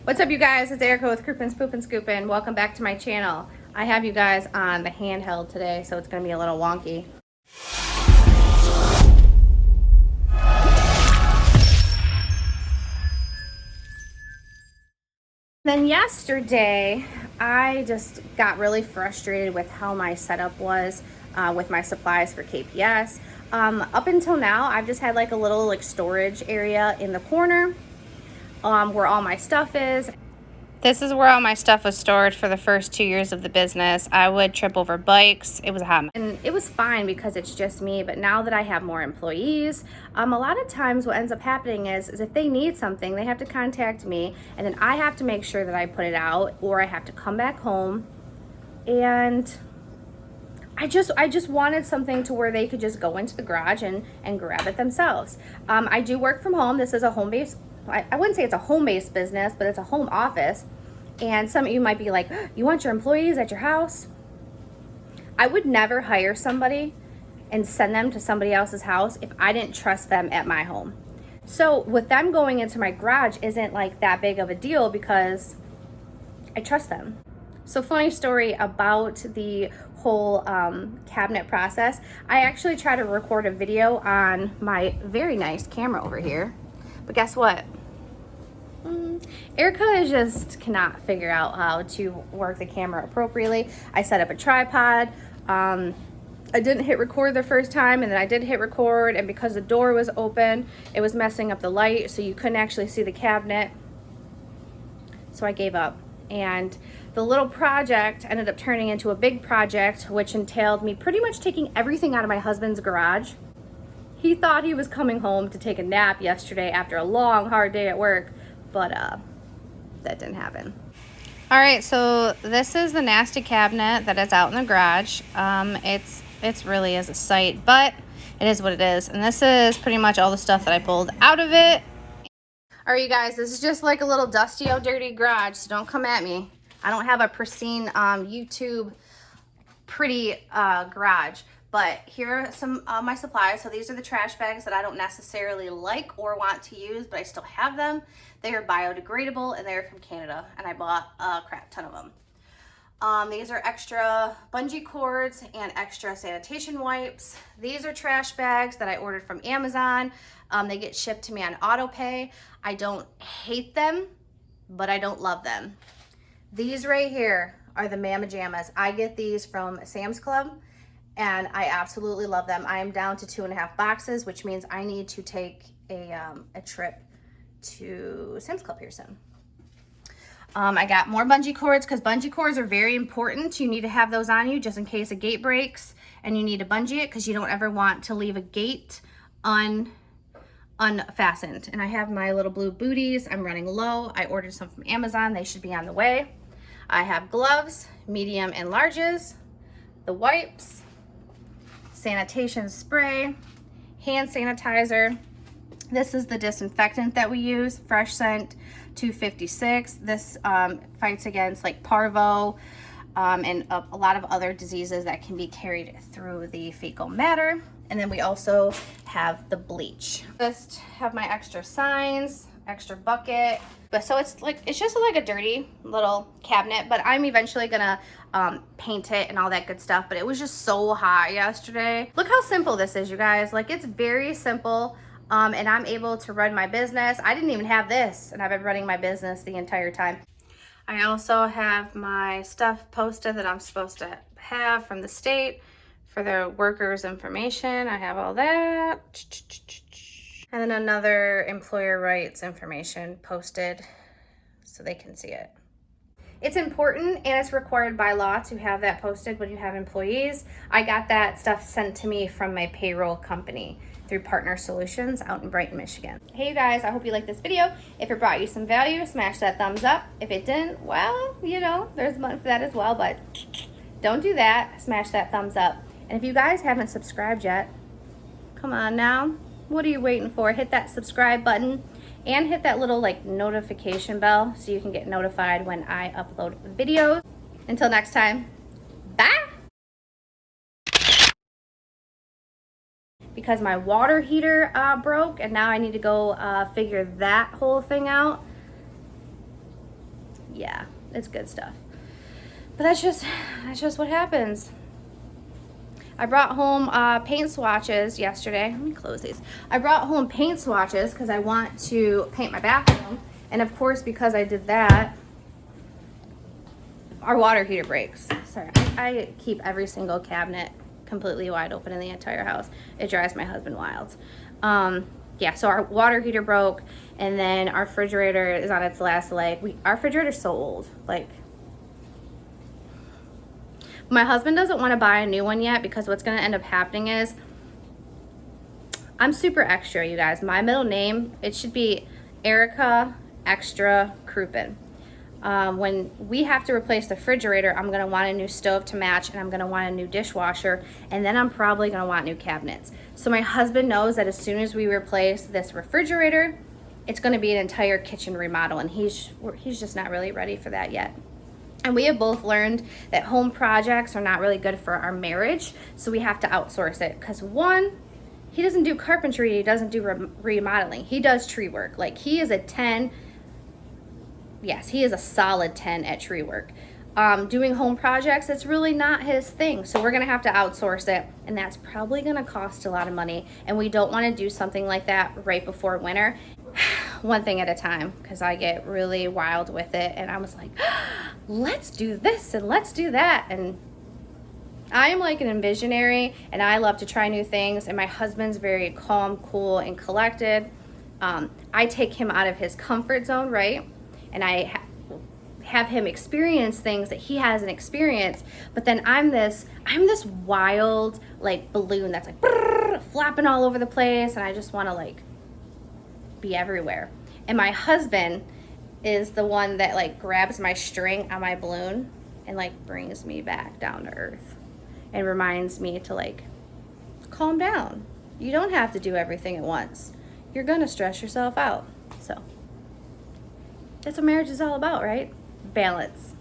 What's up, you guys? It's Erica with Kroopin, Poopin, Scoopin. Welcome back to my channel. I have you guys on the handheld today, so it's going to be a little wonky. Then yesterday, I just got really frustrated with how my setup was with my supplies for KPS. Up until now, I've just had like a little storage area in the corner where all my stuff is. This is where all my stuff was stored for the first 2 years of the business. I would trip over bikes. It was a hot mess. And it was fine because it's just me, but now that I have more employees, a lot of times what ends up happening is if they need something, they have to contact me, and then I have to make sure that I put it out, or I have to come back home. And I just wanted something to where they could just go into the garage and grab it themselves. I do work from home. This is a home-based, I wouldn't say it's a home-based business, but it's a home office. And some of you might be like, you want your employees at your house? I would never hire somebody and send them to somebody else's house if I didn't trust them at my home. So with them going into my garage isn't like that big of a deal because I trust them. So funny story about the whole cabinet process. I actually tried to record a video on my very nice camera over here, but guess what? Erica just cannot figure out how to work the camera appropriately. I set up a tripod. I didn't hit record the first time, and then I did hit record, and because the door was open, it was messing up the light, so you couldn't actually see the cabinet. So I gave up. And the little project ended up turning into a big project, which entailed me pretty much taking everything out of my husband's garage. He thought he was coming home to take a nap yesterday after a long, hard day at work, but that didn't happen. All right, so this is the nasty cabinet that is out in the garage. It's really is a sight, but it is what it is. And this is pretty much all the stuff that I pulled out of it. All right, you guys, this is just like a little dusty old dirty garage, so don't come at me. I don't have a pristine YouTube pretty garage, but here are some of my supplies. So these are the trash bags that I don't necessarily like or want to use, but I still have them. They are biodegradable and they're from Canada, and I bought a crap ton of them. These are extra bungee cords and extra sanitation wipes. These are trash bags that I ordered from Amazon. They get shipped to me on auto pay. I don't hate them, but I don't love them. These right here are the Mama Jammas. I get these from Sam's Club, and I absolutely love them. I am down to 2.5 boxes, which means I need to take a trip to Sam's Club here soon. I got more bungee cords because bungee cords are very important. You need to have those on you just in case a gate breaks and you need to bungee it, because you don't ever want to leave a gate unfastened. And I have my little blue booties. I'm running low. I ordered some from Amazon. They should be on the way. I have gloves, medium and larges, the wipes, sanitation spray, hand sanitizer. This is the disinfectant that we use, Fresh Scent 256. This fights against like parvo and a lot of other diseases that can be carried through the fecal matter. And then we also have the bleach. Just have my extra signs, extra bucket. But so it's just like a dirty little cabinet, but I'm eventually gonna paint it and all that good stuff. But it was just so hot yesterday. Look how simple this is, you guys. Like, it's very simple. And I'm able to run my business. I didn't even have this, and I've been running my business the entire time. I also have my stuff posted that I'm supposed to have from the state for their workers' information. I have all that. And then another employer rights information posted so they can see it. It's important and it's required by law to have that posted when you have employees. I got that stuff sent to me from my payroll company through Partner Solutions out in Brighton, Michigan. Hey, you guys, I hope you liked this video. If it brought you some value, smash that thumbs up. If it didn't, well, you know, there's money for that as well, but don't do that. Smash that thumbs up. And if you guys haven't subscribed yet, come on now. What are you waiting for? Hit that subscribe button and hit that little notification bell so you can get notified when I upload videos. Until next time, bye. Because my water heater broke, and now I need to go figure that whole thing out. yeah, it's good stuff. But that's just what happens. I brought home paint swatches yesterday. Let me close these. I brought home paint swatches because I want to paint my bathroom. And of course, because I did that, our water heater breaks. Sorry, I keep every single cabinet completely wide open in the entire house. It drives my husband wild. Yeah, so our water heater broke, and then our refrigerator is on its last leg. Our refrigerator's so old. Like, my husband doesn't want to buy a new one yet because what's going to end up happening is, I'm super extra, you guys. My middle name, it should be Erica Extra Kroopin. When we have to replace the refrigerator, I'm going to want a new stove to match, and I'm going to want a new dishwasher, and then I'm probably going to want new cabinets. So my husband knows that as soon as we replace this refrigerator, it's going to be an entire kitchen remodel, and he's just not really ready for that yet. And we have both learned that home projects are not really good for our marriage, so we have to outsource it. Because one, he doesn't do carpentry, he doesn't do remodeling. He does tree work. Like, he is a 10. Yes, he is a solid 10 at tree work. Doing home projects, it's really not his thing. So we're going to have to outsource it, and that's probably going to cost a lot of money. And we don't want to do something like that right before winter. One thing at a time, because I get really wild with it, and I was like, let's do this and let's do that. And I am like an envisionary, and I love to try new things, and my husband's very calm, cool, and collected. I take him out of his comfort zone, right? And I have him experience things that he hasn't experienced, but then I'm this wild, like, balloon that's like brrr, flapping all over the place, and I just want to, like, be everywhere. And my husband is the one that, like, grabs my string on my balloon and, like, brings me back down to earth and reminds me to, like, calm down. You don't have to do everything at once. You're gonna stress yourself out. So that's what marriage is all about, right? Balance.